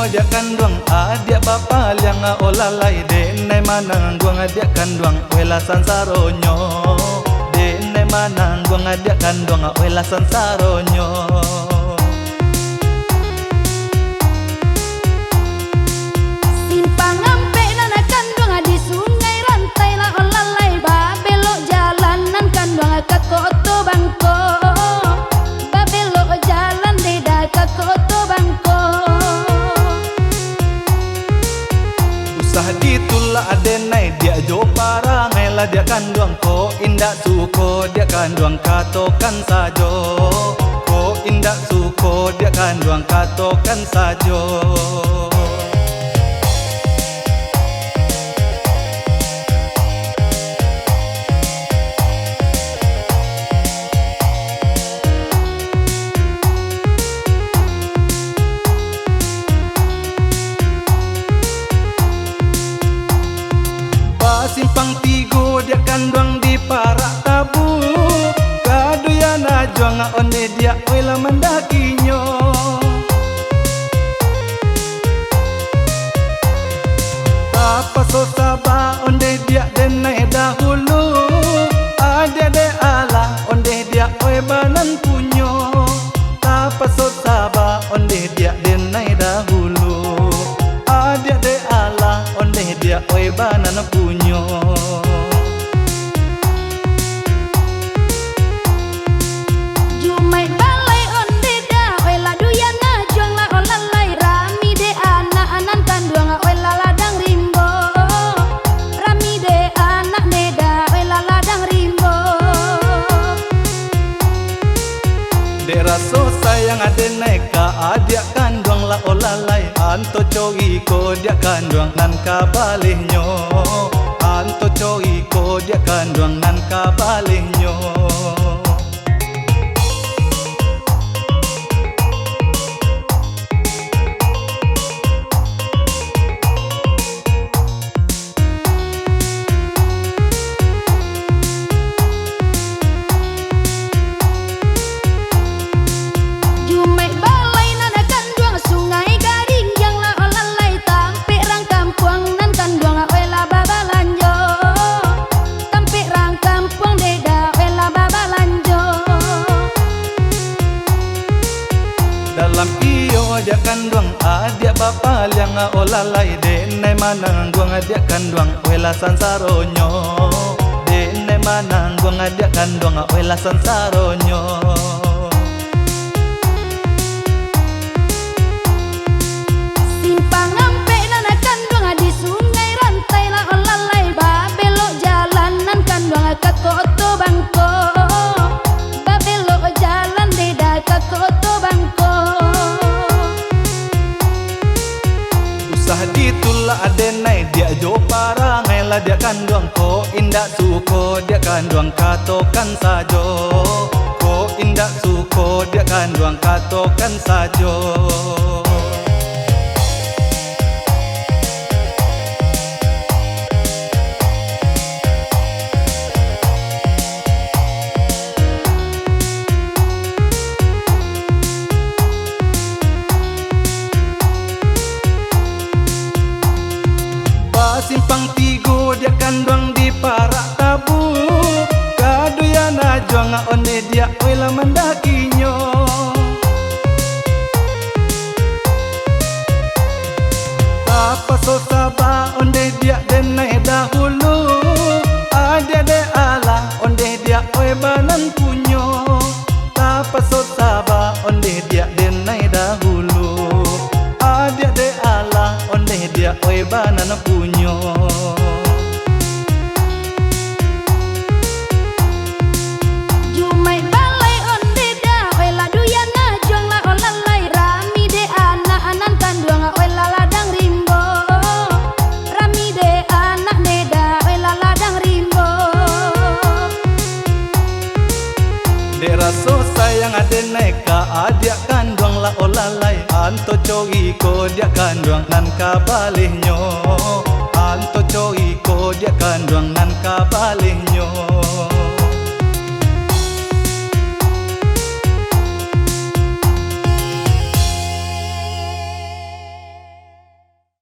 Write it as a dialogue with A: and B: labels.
A: dia kanduang adia bapa liang olalai denai manang guang adia kanduang wela sansaronyo denai manang guang adia kanduang wela sansaronyo.
B: Simpang ampe nana kanduang di sungai rantai la olalai babelok jalanan kanduang ke koto bangko babelok jalan deda ke koto bangko.
A: Usah ditulak adenai dia jo parangai lah dia kanduang ko indak suko dia kanduang katokan sajo ko indak suko dia kanduang katokan sajo. Simpang tigo dia kanduang di parak tabu kaduyana juang onde dia wela mendakinyo. Apa so saba onde dia denai dahulu ada de ala onde dia oi banan punyo. Apa so saba onde dia denai dahulu ada de ala onde dia oi banan punyo.
B: Jumai balai onde da wela duyana juang la olalai rami de anak anan kanduang wela ladang rimbo rami de anak neda wela ladang rimbo.
A: De raso sayang adenai ka adia kanduang la olalai anto coi ko dia kanduang nan ka balehnya anto coi ko dia kanduang nan ka balehnya. Dalam iyo dia kanduang adia bapa liang olalai denai manang guang adia kanduang wela sansaronyo denai manang guang adia kanduang wela sansaronyo.
B: Simpang ampe nana kanduang di sungai rantai la olalai babelok jalanan kanduang ke koto bangko babelok jalan deda ke koto bangko.
A: Usah ditulak adenai dia jo parangai lah dia kanduang ko indak suko dia kanduang katokan sajo ko indak suko dia kanduang katokan sajo. Simpang tigo dia kanduang di parak tabu kaduyana juang onde dia wela mendakinyo. Apa so saba onde dia denai dahulu ada de ala onde dia oi banan punyo. Apa so saba onde dia denai dahulu ada de ala onde dia oi banan punyo.
B: Jumai balai onde da wela duyana juang la olalai rami de anak anan kanduang wela ladang rimbo rami de anak neda wela ladang rimbo.
A: De raso sayang adenai ka adia kanduang la olalai anto coi ko dia kanduang nan ka balehnya anto coi ko dia kanduang nan ka balehnya.